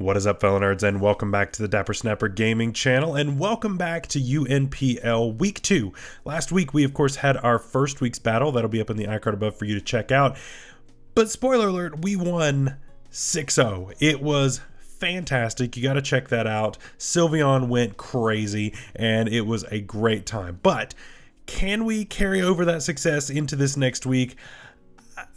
What is up, fellow nerds, and welcome back to the Dapper Snapper Gaming channel, and welcome back to UNPL Week 2. Last week, we of course had our first week's battle. That'll be up in the iCard above for you to check out. But spoiler alert, we won 6-0. It was fantastic. You got to check that out. Sylveon went crazy, and it was a great time. But can we carry over that success into this next week?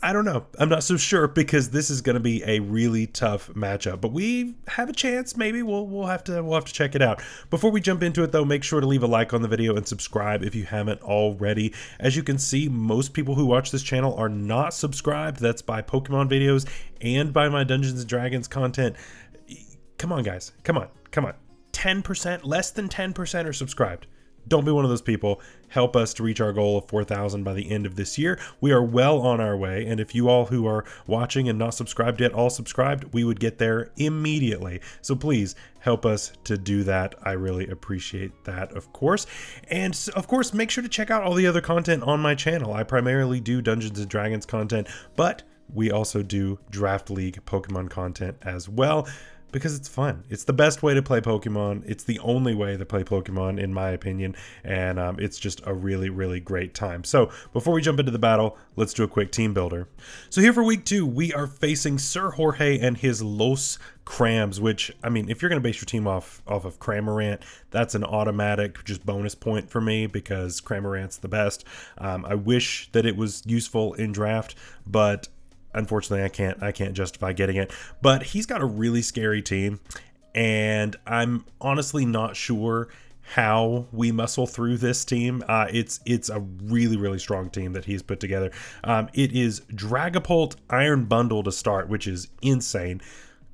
I don't know. I'm not so sure because this is going to be a really tough matchup, but we have a chance. Maybe we'll have to check it out. Before we jump into it though, make sure to leave a like on the video and subscribe if you haven't already. As you can see, most people who watch this channel are not subscribed. That's by Pokemon videos and by my Dungeons and Dragons content. Come on, guys. Come on. 10%, less than 10% are subscribed. Don't be one of those people. Help us to reach our goal of 4,000 by the end of this year. We are well on our way, and if you all who are watching and not subscribed yet all subscribed, we would get there immediately. So please help us to do that. I really appreciate that, of course. And of course, make sure to check out all the other content on my channel. I primarily do Dungeons and Dragons content, but we also do Draft League Pokemon content as well, because it's fun. It's the best way to play Pokemon. It's the only way to play Pokemon, in my opinion, and it's just a really, really great time. So before we jump into the battle, let's do a quick team builder. So here for week 2, we are facing Sir Jorge and his Los Crams, which, I mean, if you're going to base your team off of Cramorant, that's an automatic just bonus point for me because Cramorant's the best. I wish that it was useful in draft, but unfortunately, I can't justify getting it. But he's got a really scary team, and I'm honestly not sure how we muscle through this team. It's a really, really strong team that he's put together. It is Dragapult Iron Bundle to start, which is insane.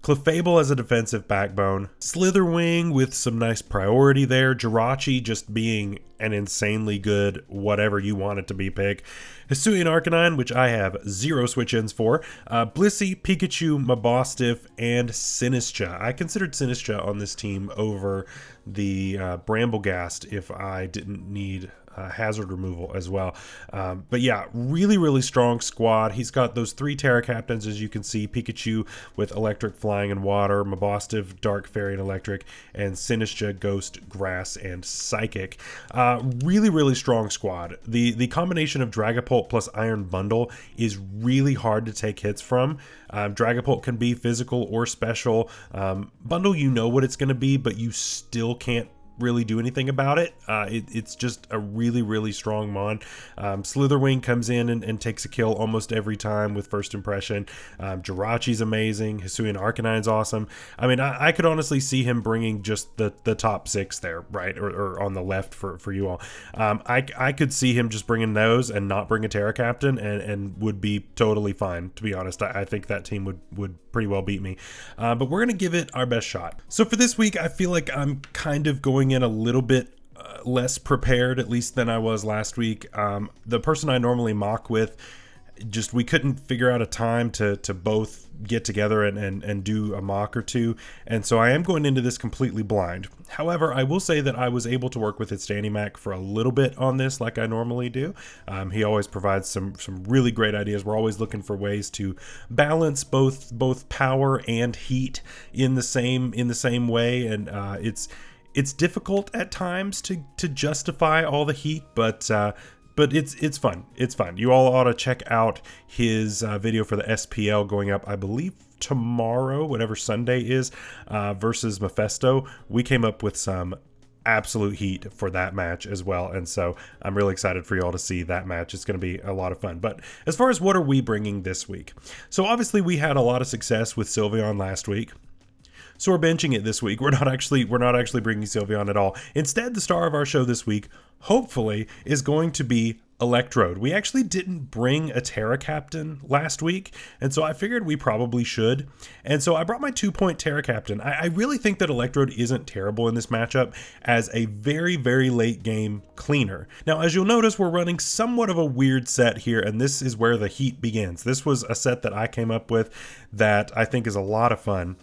Clefable as a defensive backbone, Slitherwing with some nice priority there, Jirachi just being an insanely good whatever you want it to be pick, Hisuian Arcanine, which I have 0 switch-ins for, Blissey, Pikachu, Mabostiff, and Sinistcha. I considered Sinistcha on this team over the Bramblegast if I didn't need hazard removal as well. But yeah, really, really strong squad. He's got those 3 Terra Captains, as you can see, Pikachu with Electric, Flying, and Water, Mabostiff, Dark, Fairy, and Electric, and Sinistcha, Ghost, Grass, and Psychic. Really, really strong squad. The combination of Dragapult plus Iron Bundle is really hard to take hits from. Dragapult can be physical or special. Bundle, you know what it's going to be, but you still can't really do anything about it. It's just a really, really strong mon. Slitherwing comes in and takes a kill almost every time with first impression. Jirachi's amazing. Hisuian Arcanine's awesome. I mean, I could honestly see him bringing just the top 6 there, right? Or on the left for you all. I could see him just bringing those and not bring a Terra Captain and would be totally fine, to be honest. I think that team would pretty well beat me. But we're going to give it our best shot. So for this week, I feel like I'm kind of going in a little bit less prepared, at least than I was last week. The person I normally mock with, just we couldn't figure out a time to both get together and do a mock or two, and so I am going into this completely blind. However, I will say that I was able to work with its Danny Mac for a little bit on this, like I normally do. He always provides some really great ideas. We're always looking for ways to balance both power and heat in the same way, and it's difficult at times to justify all the heat, but it's fun. It's fun. You all ought to check out his video for the SPL going up, I believe, tomorrow, whatever Sunday is, versus Mephisto. We came up with some absolute heat for that match as well, and so I'm really excited for you all to see that match. It's going to be a lot of fun. But as far as what are we bringing this week, so obviously we had a lot of success with Sylveon last week. So we're benching it this week. We're not actually bringing Sylveon at all. Instead, the star of our show this week, hopefully, is going to be Electrode. We actually didn't bring a Terra Captain last week, and so I figured we probably should. And so I brought my 2-point Terra Captain. I really think that Electrode isn't terrible in this matchup as a very, very late game cleaner. Now, as you'll notice, we're running somewhat of a weird set here, and this is where the heat begins. This was a set that I came up with that I think is a lot of fun.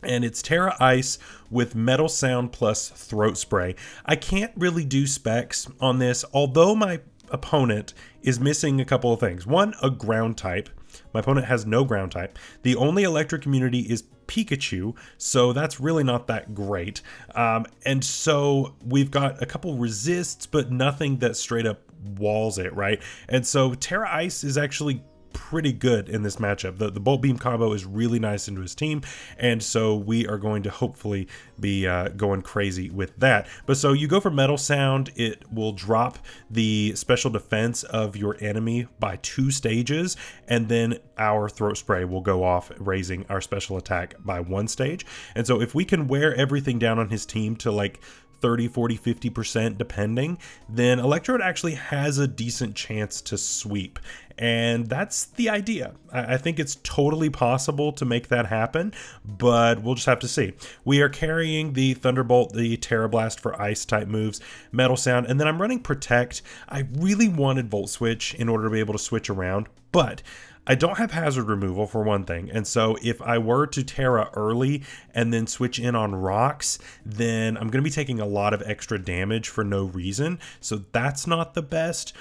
And it's Terra Ice with Metal Sound plus Throat Spray. I can't really do specs on this, although my opponent is missing a couple of things. One, a ground type. My opponent has no ground type. The only electric immunity is Pikachu, so that's really not that great. And so we've got a couple resists, but nothing that straight up walls it, right? And so Terra Ice is actually pretty good in this matchup. The Bolt Beam combo is really nice into his team, and so we are going to hopefully be going crazy with that. But so you go for Metal Sound, it will drop the special defense of your enemy by 2 stages, and then our Throat Spray will go off, raising our special attack by 1 stage. And so if we can wear everything down on his team to like 30, 40, 50% depending, then Electrode actually has a decent chance to sweep. And that's the idea. I think it's totally possible to make that happen, but we'll just have to see. We are carrying the Thunderbolt, the Terra Blast for ice type moves, Metal Sound, and then I'm running Protect. I really wanted Volt Switch in order to be able to switch around, but I don't have hazard removal for one thing, and so if I were to Terra early and then switch in on rocks, then I'm going to be taking a lot of extra damage for no reason, so that's not the best.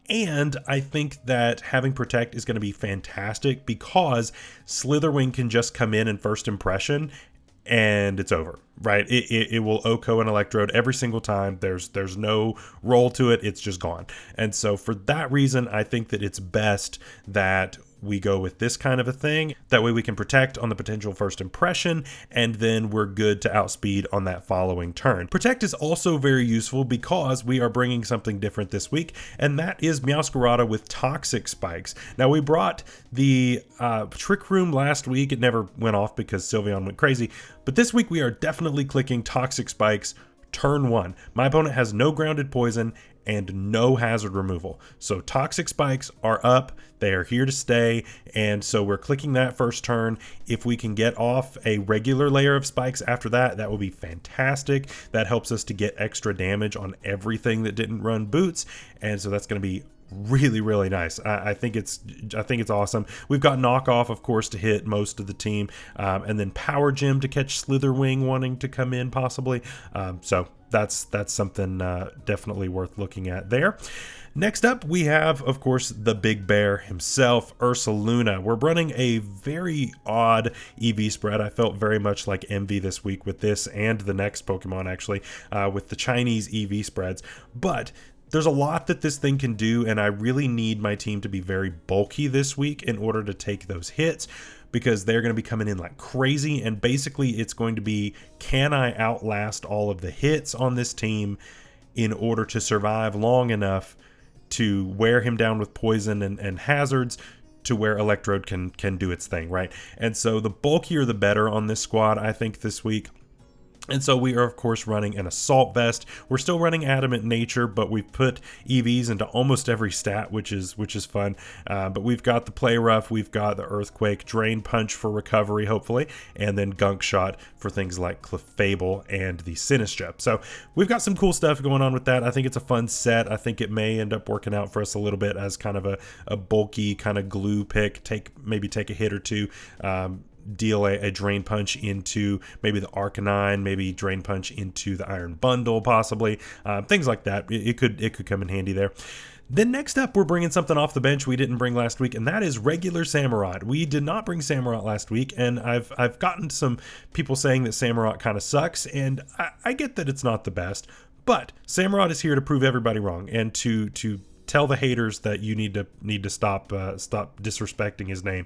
And I think that having Protect is going to be fantastic because Slitherwing can just come in first impression and it's over, right? It will OHKO an Electrode every single time. There's no roll to it. It's just gone. And so for that reason, I think that it's best that we go with this kind of a thing. That way we can Protect on the potential first impression, and then we're good to outspeed on that following turn. Protect is also very useful because we are bringing something different this week, and that is Meowscarada with Toxic Spikes. Now, we brought the Trick Room last week. It never went off because Sylveon went crazy, but this week we are definitely clicking Toxic Spikes turn 1. My opponent has no grounded poison and no hazard removal. So Toxic Spikes are up, they are here to stay, and so we're clicking that first turn. If we can get off a regular layer of spikes after that, that will be fantastic. That helps us to get extra damage on everything that didn't run boots, and so that's going to be really, really nice. I think it's awesome. We've got Knockoff, of course, to hit most of the team, and then Power Gem to catch Slitherwing wanting to come in possibly. So that's something definitely worth looking at there. Next up, we have, of course, the big bear himself, Ursaluna. We're running a very odd EV spread. I felt very much like Envy this week with this and the next Pokemon, actually, with the Chinese EV spreads. But there's a lot that this thing can do, and I really need my team to be very bulky this week in order to take those hits, because they're going to be coming in like crazy, and basically it's going to be, can I outlast all of the hits on this team in order to survive long enough to wear him down with poison and hazards to where Electrode can do its thing, right? And so the bulkier the better on this squad, I think, this week. And so we are, of course, running an Assault Vest. We're still running Adamant Nature, but we've put EVs into almost every stat, which is fun. But we've got the Play Rough, we've got the Earthquake, Drain Punch for recovery, hopefully, and then Gunk Shot for things like Clefable and the Sinistcha. So we've got some cool stuff going on with that. I think it's a fun set. I think it may end up working out for us a little bit as kind of a bulky kind of glue pick. Maybe take a hit or two. Deal a Drain Punch into maybe the Arcanine, maybe Drain Punch into the Iron Bundle, possibly. Things like that. It could come in handy there. Then next up, we're bringing something off the bench we didn't bring last week, and that is regular Samurott. We did not bring Samurott last week, and I've gotten some people saying that Samurott kind of sucks, and I get that it's not the best, but Samurott is here to prove everybody wrong and to tell the haters that you need to stop disrespecting his name.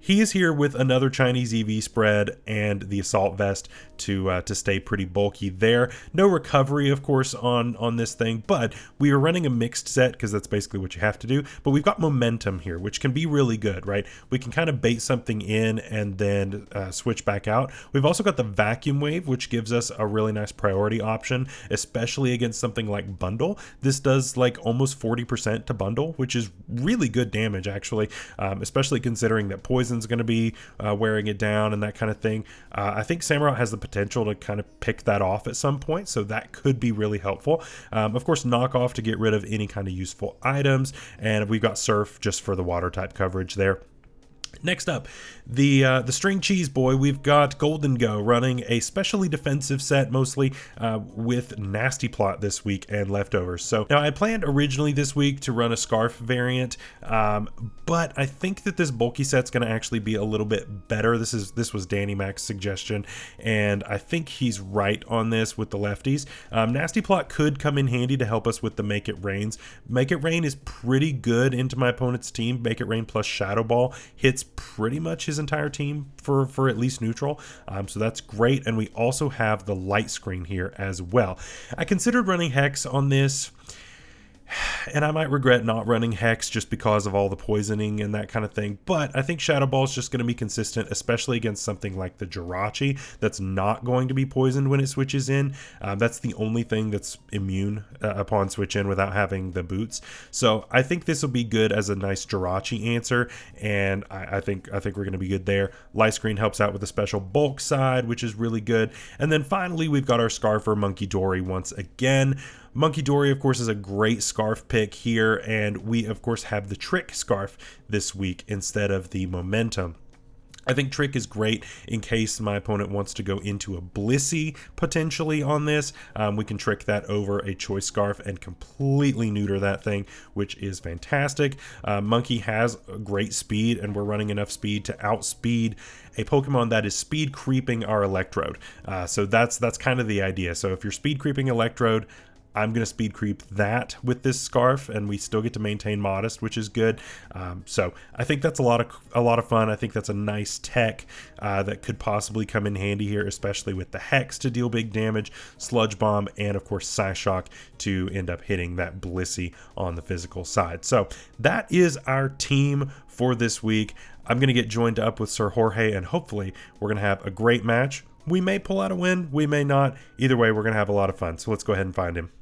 He is here with another Chinese EV spread and the Assault Vest to stay pretty bulky there. No recovery, of course, on this thing, but we are running a mixed set because that's basically what you have to do. But we've got Momentum here, which can be really good, right? We can kind of bait something in and then switch back out. We've also got the Vacuum Wave, which gives us a really nice priority option, especially against something like Bundle. This does like almost 40% to Bundle, which is really good damage, actually, especially considering that Poison's going to be wearing it down and that kind of thing. I think Samurott has the potential to kind of pick that off at some point, so that could be really helpful. Of course, Knockoff to get rid of any kind of useful items, and we've got Surf just for the water type coverage there. Next up, the string cheese boy, we've got GHOLDENGO running a specially defensive set, mostly with Nasty Plot this week and leftovers. So now I planned originally this week to run a scarf variant, but I think that this bulky set's going to actually be a little bit better. This was Danny Mac's suggestion, and I think he's right on this with the lefties. Nasty Plot could come in handy to help us with the Make It Rains. Make It Rain is pretty good into my opponent's team. Make It Rain plus Shadow Ball hits pretty much his entire team for at least neutral, so that's great. And we also have the light screen here as well. I considered running Hex on this, and I might regret not running Hex just because of all the poisoning and that kind of thing, but I think Shadow Ball is just going to be consistent, especially against something like the Jirachi that's not going to be poisoned when it switches in. That's the only thing that's immune upon switch in without having the boots. So I think this will be good as a nice Jirachi answer, and I think we're going to be good there. Light Screen helps out with the special bulk side, which is really good. And then finally, we've got our Scarfer Monkey Dory once again. Monkey Dory, of course, is a great scarf pick here, and we, of course, have the Trick scarf this week instead of the Momentum. I think Trick is great in case my opponent wants to go into a Blissey potentially on this. We can trick that over a Choice Scarf and completely neuter that thing, which is fantastic. Monkey has great speed, and we're running enough speed to outspeed a Pokemon that is speed creeping our Electrode. So that's kind of the idea. So if you're speed creeping Electrode, I'm going to speed creep that with this scarf, and we still get to maintain Modest, which is good. So I think that's a lot of fun. I think that's a nice tech that could possibly come in handy here, especially with the Hex to deal big damage, Sludge Bomb, and of course Psyshock to end up hitting that Blissey on the physical side. So that is our team for this week. I'm going to get joined up with Sir Jorge, and hopefully we're going to have a great match. We may pull out a win, we may not. Either way, we're going to have a lot of fun. So let's go ahead and find him.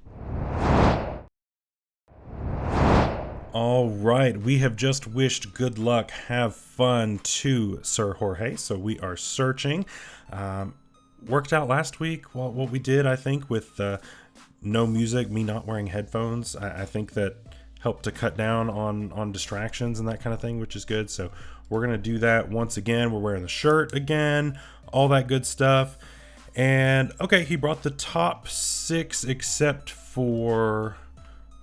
All right, we have just wished good luck, have fun to Sir Jorge, so we are searching. Worked out last week what we did, I think, with no music, me not wearing headphones. I think that helped to cut down on distractions and that kind of thing, which is good. So we're going to do that once again. We're wearing the shirt again, all that good stuff. And okay, he brought the top 6 except for,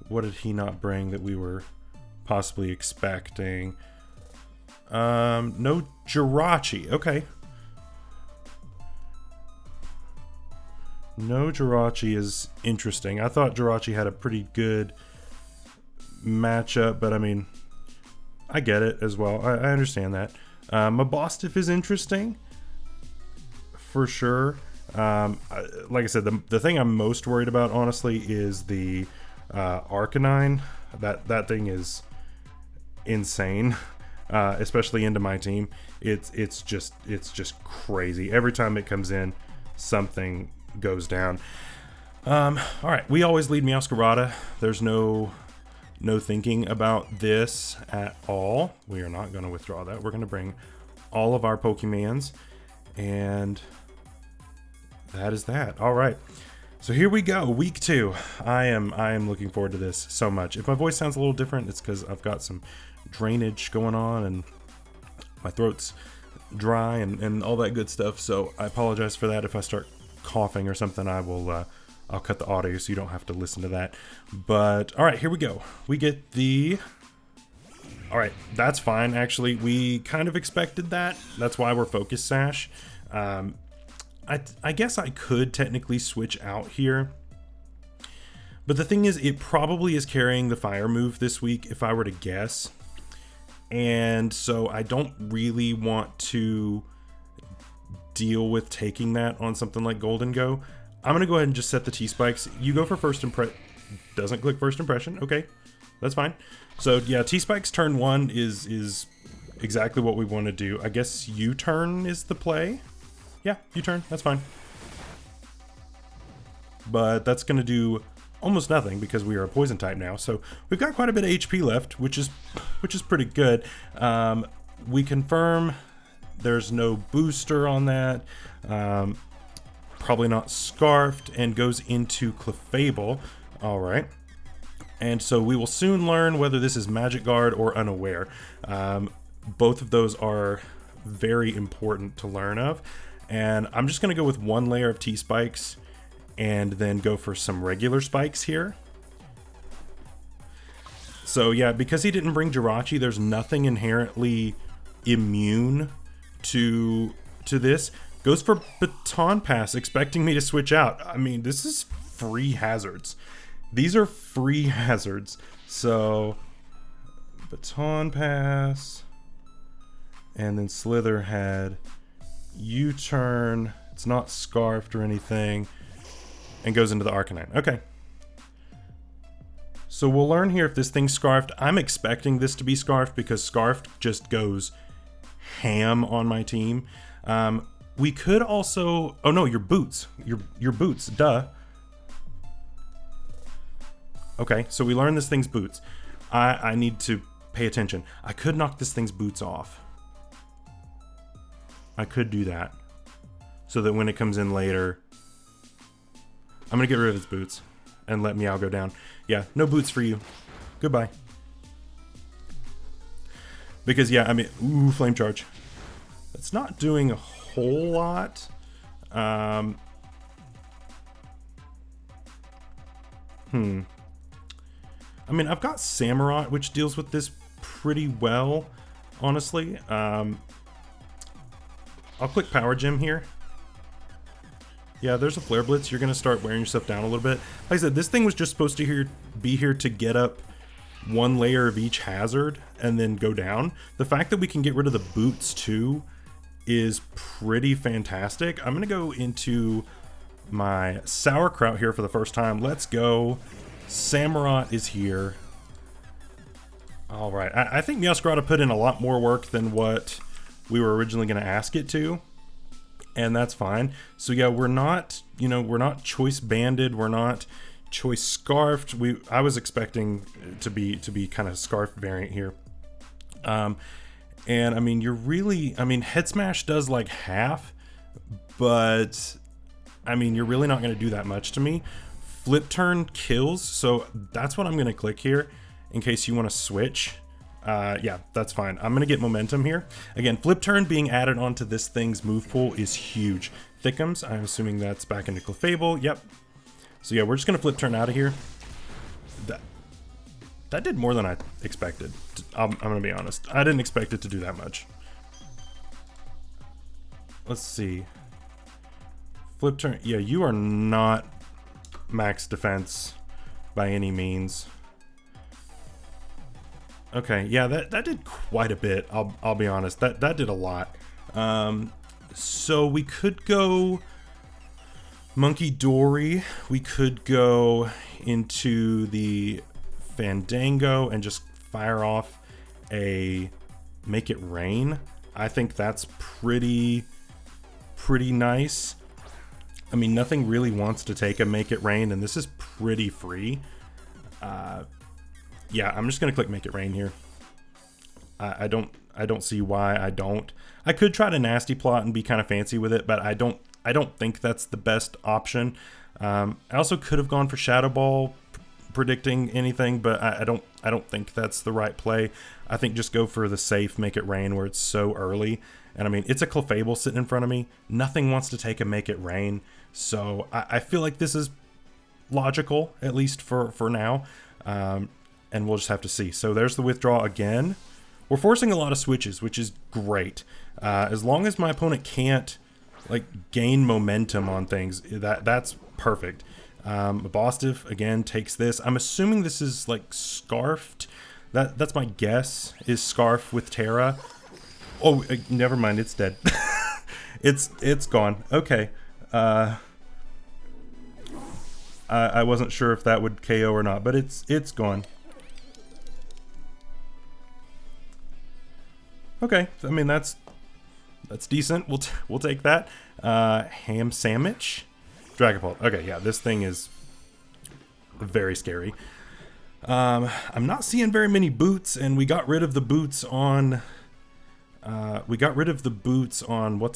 what did he not bring that we were possibly expecting? No Jirachi. Okay. No Jirachi is interesting. I thought Jirachi had a pretty good matchup, but I mean, I get it as well. I understand that. Mabostiff is interesting for sure. Like I said, the thing I'm most worried about, honestly, is the Arcanine. That thing is insane, especially into my team. It's just crazy. Every time it comes in, something goes down. All right, we always lead Meowscarada. There's no thinking about this at all. We are not going to withdraw that. We're going to bring all of our Pokemons, and that is that. All right, so here we go, week 2. I am looking forward to this so much. If my voice sounds a little different, it's because I've got some drainage going on and my throat's dry and all that good stuff. So I apologize for that. If I start coughing or something, I will I'll cut the audio so you don't have to listen to that. But all right, here we go. We get the... All right, that's fine. Actually, we kind of expected that. That's why we're Focus Sash. I guess I could technically switch out here. But the thing is, it probably is carrying the Fire move this week, if I were to guess. And so I don't really want to deal with taking that on something like GHOLDENGO. I'm going to go ahead and just set the T-Spikes. You go for first impression. Doesn't click first impression. Okay, that's fine. So yeah, T-Spikes turn 1 is exactly what we want to do. I guess U-turn is the play. Yeah, U-turn, that's fine. But that's going to do almost nothing because we are a poison type now. So we've got quite a bit of HP left, which is pretty good. We confirm there's no booster on that. Probably not Scarfed, and goes into Clefable. All right. And so we will soon learn whether this is Magic Guard or Unaware. both of those are very important to learn of. And I'm just going to go with 1 layer of T-spikes and then go for some regular spikes here. So yeah, because he didn't bring Jirachi, there's nothing inherently immune to this. Goes for Baton Pass, expecting me to switch out. I mean, this is free hazards. These are free hazards. So, Baton Pass. And then Slither had U-turn. It's not scarfed or anything. And goes into the Arcanine. Okay. So we'll learn here if this thing's scarfed. I'm expecting this to be scarfed because scarfed just goes ham on my team. We could also, oh no, your boots, your boots, duh. Okay, so we learned this thing's boots. I need to pay attention. I could knock this thing's boots off. I could do that so that when it comes in later, I'm gonna get rid of his boots and let Meow go down. Yeah, no boots for you. Goodbye. Because yeah, I mean, ooh, flame charge. It's not doing a whole lot. I mean, I've got Samurott, which deals with this pretty well, honestly. I'll click Power Gem here. Yeah, there's a Flare Blitz. You're going to start wearing yourself down a little bit. Like I said, this thing was just supposed to be here to get up 1 layer of each hazard and then go down. The fact that we can get rid of the boots too is pretty fantastic. I'm going to go into my Sauerkraut here for the first time. Let's go. Samurott is here. All right. I think Meowscarada put in a lot more work than what we were originally going to ask it to. And that's fine. So yeah, we're not, you know, we're not choice banded. We're not choice scarfed. I was expecting to be kind of scarf variant here. And I mean, Head Smash does like half, but I mean, you're really not going to do that much to me. Flip turn kills. So that's what I'm going to click here in case you want to switch. Yeah, that's fine. I'm going to get momentum here. Again, flip turn being added onto this thing's move pool is huge. Thickums, I'm assuming that's back into Clefable. Yep. So yeah, we're just going to flip turn out of here. That did more than I expected. I'm going to be honest. I didn't expect it to do that much. Let's see. Flip turn. Yeah, you are not max defense by any means. Okay, yeah, that did quite a bit. I'll be honest. That did a lot. So we could go Monkey Dory. We could go into the Fandango and just fire off a Make It Rain. I think that's pretty nice. I mean, nothing really wants to take a Make It Rain, and this is pretty free. Yeah, I'm just gonna click Make It Rain here. I don't see why I don't. I could try to Nasty Plot and be kind of fancy with it, but I don't think that's the best option. I also could have gone for Shadow Ball, predicting anything, but I don't think that's the right play. I think just go for the safe Make It Rain where it's so early. And I mean, it's a Clefable sitting in front of me. Nothing wants to take a Make It Rain, so I feel like this is logical, at least for now. And we'll just have to see. So there's the withdraw again. We're forcing a lot of switches, which is great. As long as my opponent can't like gain momentum on things, that's perfect. Bostif again takes this. I'm assuming this is like scarfed. That's my guess, is scarf with Terra. Oh, never mind, it's dead. it's gone. Okay. I wasn't sure if that would KO or not, but it's gone. Okay, I mean that's decent. We'll take that. Ham Sandwich, Dragapult. Okay, yeah, this thing is very scary. I'm not seeing very many boots, and we got rid of the boots on. What's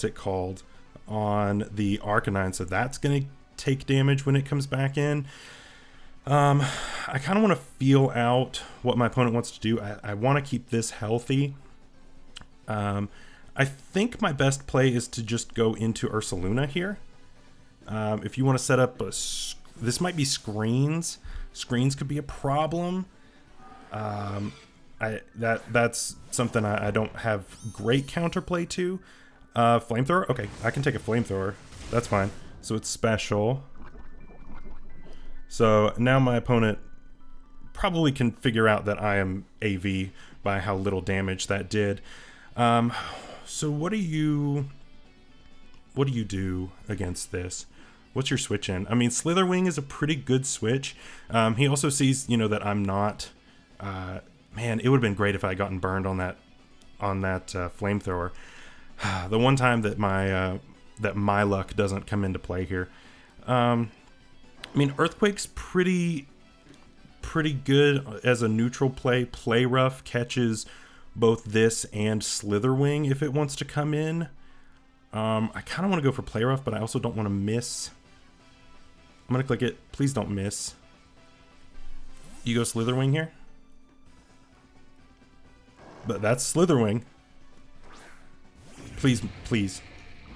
it called? On the Arcanine, so that's gonna take damage when it comes back in. I kind of want to feel out what my opponent wants to do. I want to keep this healthy. I think my best play is to just go into Ursaluna here. If you want to set up this might be screens. Screens could be a problem. That's something I don't have great counterplay to. Flamethrower? Okay, I can take a flamethrower. That's fine. So it's special. So now my opponent probably can figure out that I am AV by how little damage that did. So what do you do against this? What's your switch in? I mean, Slitherwing is a pretty good switch. He also sees, you know, that I'm not. Man, it would have been great if I had gotten burned on that flamethrower. The one time that my luck doesn't come into play here. I mean, Earthquake's pretty good as a neutral play. Play Rough catches both this and Slitherwing if it wants to come in. I kind of want to go for Play Rough, but I also don't want to miss. I'm going to click it. Please don't miss. You go Slitherwing here. But that's Slitherwing. Please, please,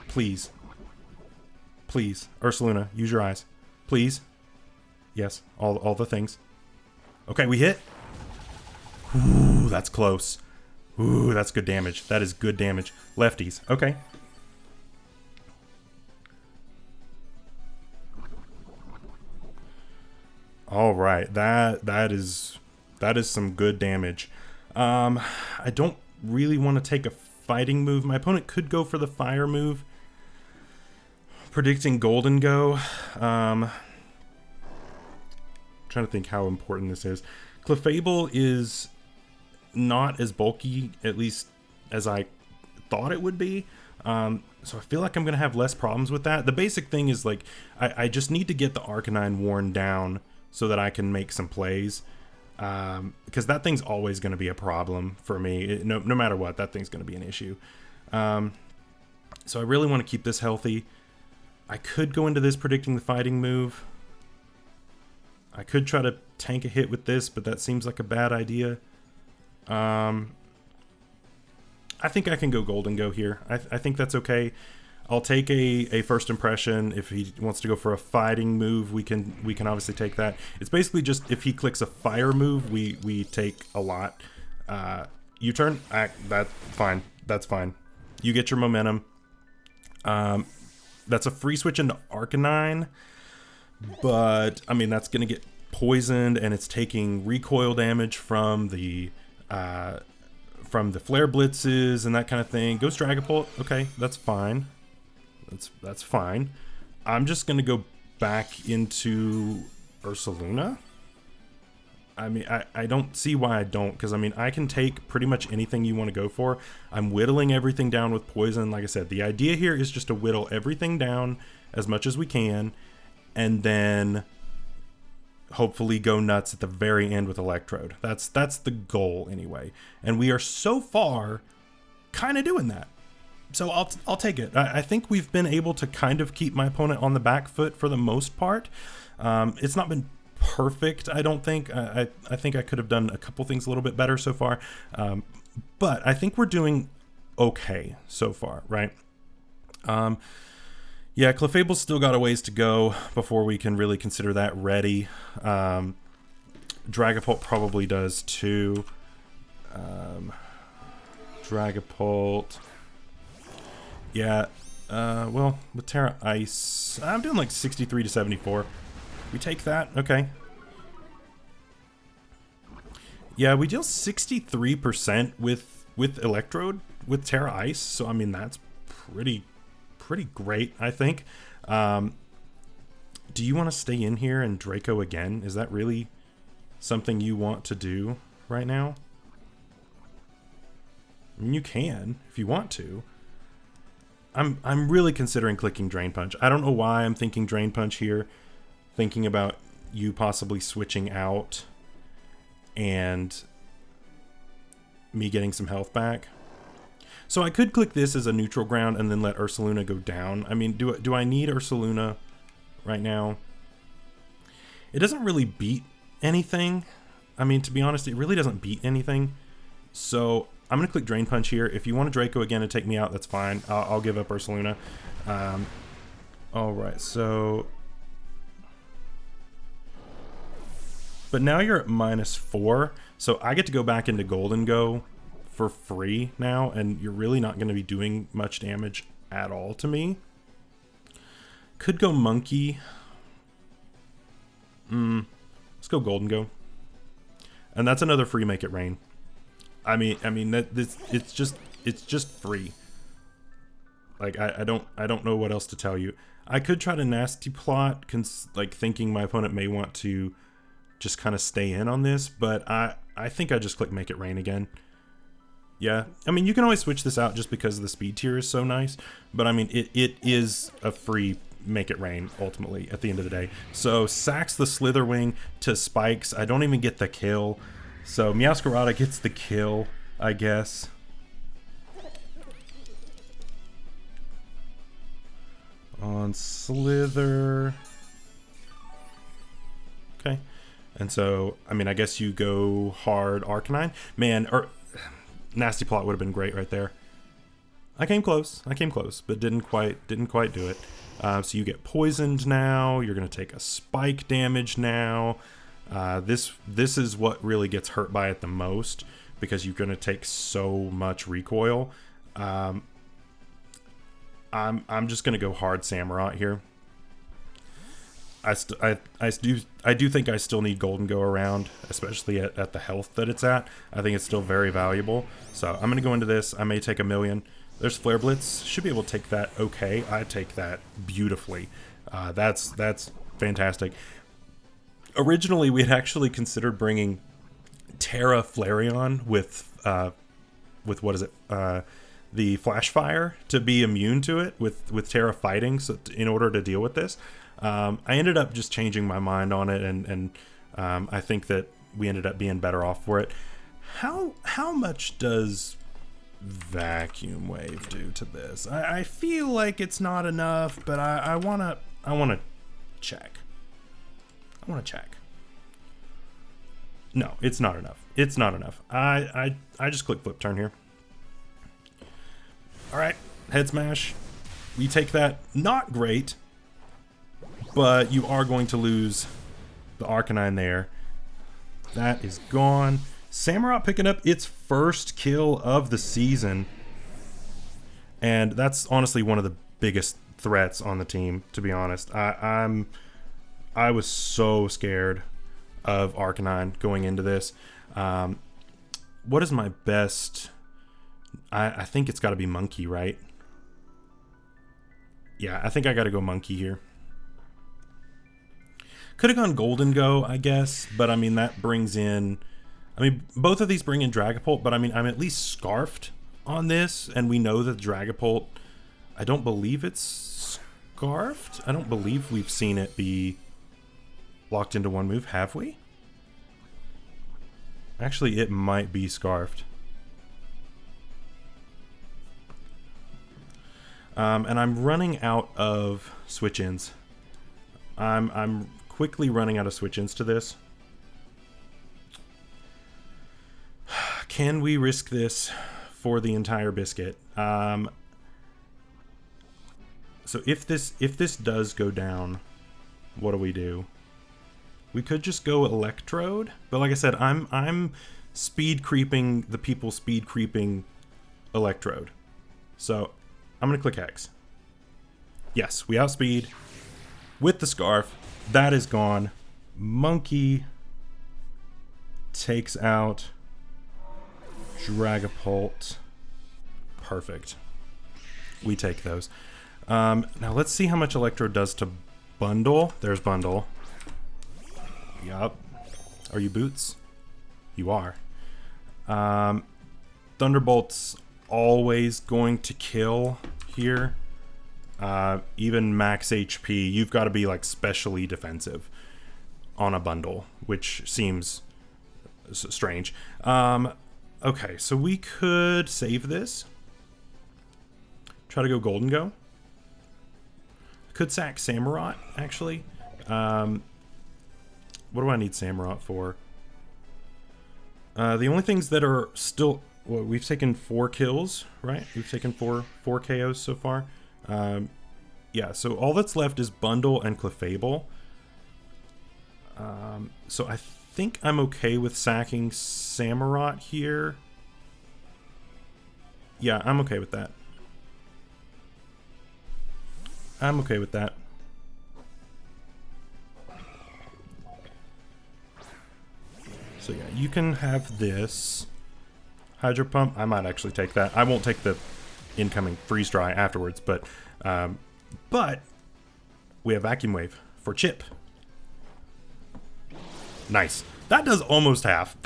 please, please. Ursaluna, use your eyes. Please. Yes, all the things. Okay, we hit. Ooh, that's close. Ooh, that's good damage. That is good damage. Lefties. Okay. All right. That is some good damage. I don't really want to take a fighting move. My opponent could go for the fire move. Predicting GHOLDENGO. Trying to think how important this is. Clefable is not as bulky, at least as I thought it would be. So I feel like I'm going to have less problems with that. The basic thing is, like, I just need to get the Arcanine worn down so that I can make some plays. Because that thing's always going to be a problem for me. No matter what, that thing's going to be an issue. So I really want to keep this healthy. I could go into this predicting the fighting move. I could try to tank a hit with this, but that seems like a bad idea. I think I can go GHOLDENGO here. I think that's okay. I'll take a first impression. If he wants to go for a fighting move, we can obviously take that. It's basically just if he clicks a fire move, we take a lot. U-turn, that's fine. That's fine. You get your momentum. That's a free switch into Arcanine, but I mean that's gonna get poisoned, and it's taking recoil damage from the flare blitzes and that kind of thing. Goes Dragapult. Okay, that's fine. That's fine. I'm just gonna go back into Ursaluna. I mean, I don't see why I don't, because I mean, I can take pretty much anything you want to go for. I'm whittling everything down with poison. Like I said, the idea here is just to whittle everything down as much as we can, and then hopefully go nuts at the very end with Electrode. That's the goal anyway. And we are so far kind of doing that. So I'll take it. I think we've been able to kind of keep my opponent on the back foot for the most part. It's not been perfect, I don't think. I think I could have done a couple things a little bit better so far. But I think we're doing okay so far, right? Yeah, Clefable's still got a ways to go before we can really consider that ready. Dragapult probably does too. Dragapult. Yeah, well, with Terra Ice, I'm doing like 63 to 74. We take that, okay. Yeah, we deal 63% with Electrode with Terra Ice, so I mean that's pretty great, I think. Do you want to stay in here and Draco again? Is that really something you want to do right now? I mean, you can if you want to. I'm really considering clicking Drain Punch. I don't know why I'm thinking Drain Punch here. Thinking about you possibly switching out and me getting some health back. So I could click this as a neutral ground and then let Ursaluna go down. I mean, do I need Ursaluna right now? It doesn't really beat anything. I mean, to be honest, it really doesn't beat anything. So I'm going to click Drain Punch here. If you want to Draco again and take me out, that's fine. I'll give up Ursaluna. All right, so... But now you're at -4, so I get to go back into Gholdengo for free now, and you're really not going to be doing much damage at all to me. Could go Monkey. Let's go Gholdengo. And that's another free Make It Rain. I mean that this it's just free. Like I don't know what else to tell you. I could try to Nasty Plot, like thinking my opponent may want to just kind of stay in on this, but I think I just click Make It Rain again. Yeah, I mean, you can always switch this out just because the speed tier is so nice, but I mean, it is a free Make It Rain, ultimately, at the end of the day. So, sacks the Slitherwing to Spikes. I don't even get the kill. So, Meowscarada gets the kill, I guess. On Slither. Okay. And so, I mean, I guess you go hard Arcanine. Man, or Nasty Plot would have been great right there. I came close, but didn't quite do it. So you get poisoned now. You're gonna take a spike damage now. This is what really gets hurt by it the most, because you're gonna take so much recoil. I'm just gonna go hard Samurott here. I do think I still need Gholdengo around, especially at the health that it's at. I think it's still very valuable. So I'm going to go into this. I may take a million. There's Flare Blitz. Should be able to take that okay. I take that beautifully. That's fantastic. Originally, we had actually considered bringing Terra Flareon with what is it? The Flash Fire to be immune to it with Terra fighting, so in order to deal with this. I ended up just changing my mind on it, and I think that we ended up being better off for it. How much does Vacuum Wave do to this? I feel like it's not enough, but I wanna check. I wanna check. No, it's not enough. It's not enough. I just click Flip Turn here. All right, Head Smash. We take that. Not great. But you are going to lose the Arcanine there. That is gone. Samurott picking up its first kill of the season. And that's honestly one of the biggest threats on the team, to be honest. I was so scared of Arcanine going into this. What is my best? I think it's got to be Monkey, right? Yeah, I think I got to go Monkey here. Could have gone Gholdengo, I guess, but I mean, that brings in... I mean, both of these bring in Dragapult, but I mean, I'm at least scarfed on this, and we know that Dragapult... I don't believe it's scarfed. I don't believe we've seen it be locked into one move, have we? Actually, it might be scarfed. And I'm running out of switch-ins. I'm quickly running out of switch-ins to this. Can we risk this for the entire biscuit? So if this does go down, what do we do? We could just go Electrode, but like I said, I'm speed creeping the people speed creeping Electrode. So I'm gonna click Hex. Yes, we outspeed with the Scarf. That is gone. Monkey takes out Dragapult. Perfect. We take those. Now let's see how much Electrode does to Bundle. There's Bundle. Yup. Are you Boots? You are. Thunderbolt's always going to kill here. Even max HP, you've got to be like specially defensive on a Bundle, which seems strange. Okay, so we could save this. Try to go Gholdengo. Could sack Samurott, actually. What do I need Samurott for? The only things that are still well, we've taken 4 kills, right? We've taken four KOs so far. Yeah, so all that's left is Bundle and Clefable. So I think I'm okay with sacking Samurott here. Yeah, I'm okay with that. I'm okay with that. So yeah, you can have this. Hydro Pump, I might actually take that. I won't take the incoming Freeze Dry afterwards, but we have Vacuum Wave for Chip. Nice. That does almost half.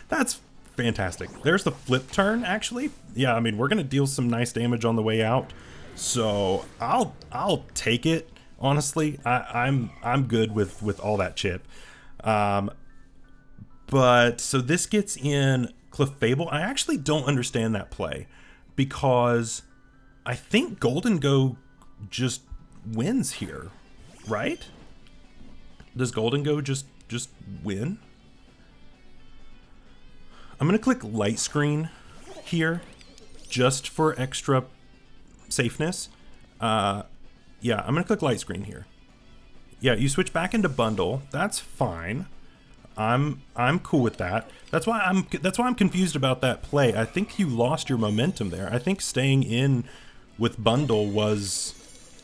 That's fantastic. There's the flip turn, actually. Yeah, I mean, we're gonna deal some nice damage on the way out, so I'll take it. Honestly, I'm good with all that chip. But so this gets in Clefable. I actually don't understand that play because I think Gholdengo just wins here, right? Does Gholdengo just win? I'm gonna click Light Screen here just for extra safeness. Yeah, I'm gonna click Light Screen here. Yeah, you switch back into Bundle. That's fine. I'm cool with that. That's why I'm confused about that play. I think you lost your momentum there. I think staying in with Bundle was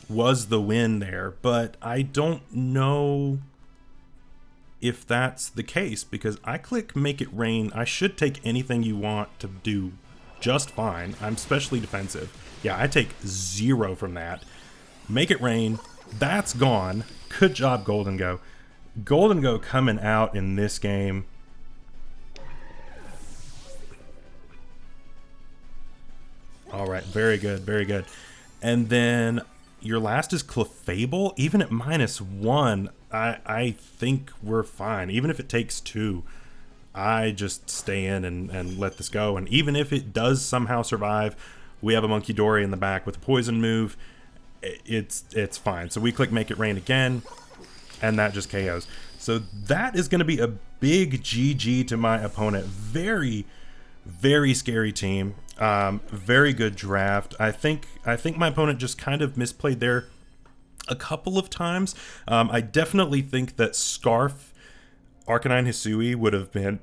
the win there, but I don't know if that's the case because I click Make It Rain. I should take anything you want to do just fine. I'm especially defensive. Yeah, I take 0 from that. Make It Rain. That's gone. Good job, Gholdengo. Gholdengo coming out in this game. All right, very good, very good. And then your last is Clefable. Even at -1, I think we're fine. Even if it takes 2, I just stay in and let this go. And even if it does somehow survive, we have a Monkey Dory in the back with a poison move. It's fine. So we click Make It Rain again, and that just KOs. So that is going to be a big GG to my opponent. Very, very scary team. Very good draft. I think my opponent just kind of misplayed there a couple of times. I definitely think that Scarf Arcanine Hisui would have been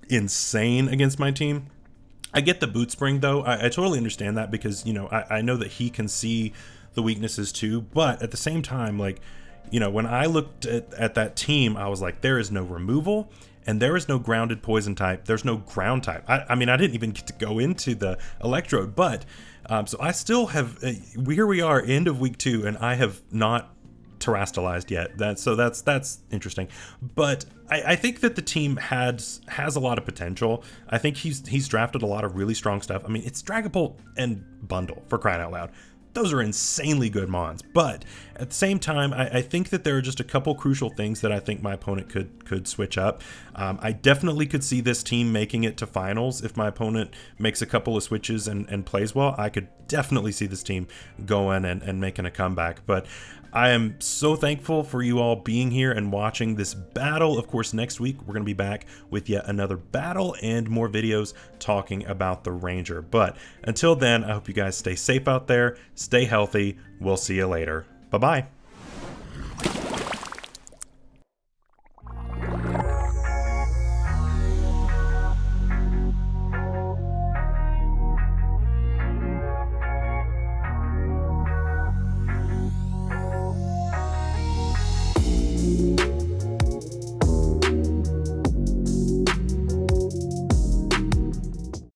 insane against my team. I get the Boot Spring though. I totally understand that because, you know, I know that he can see the weaknesses too, but at the same time, like, you know, when I looked at that team, I was like, there is no removal and there is no grounded poison type. There's no ground type. I mean, I didn't even get to go into the Electrode, but so I still have, here we are, end of week 2, and I have not terastallized yet. That's interesting. But I think that the team has a lot of potential. I think he's drafted a lot of really strong stuff. I mean, it's Dragapult and Bundle, for crying out loud. Those are insanely good mons, but at the same time, I think that there are just a couple crucial things that I think my opponent could switch up. I definitely could see this team making it to finals if my opponent makes a couple of switches and plays well. I could definitely see this team going and making a comeback, but I am so thankful for you all being here and watching this battle. Of course, next week, we're going to be back with yet another battle and more videos talking about the Ranger. But until then, I hope you guys stay safe out there, stay healthy. We'll see you later. Bye-bye.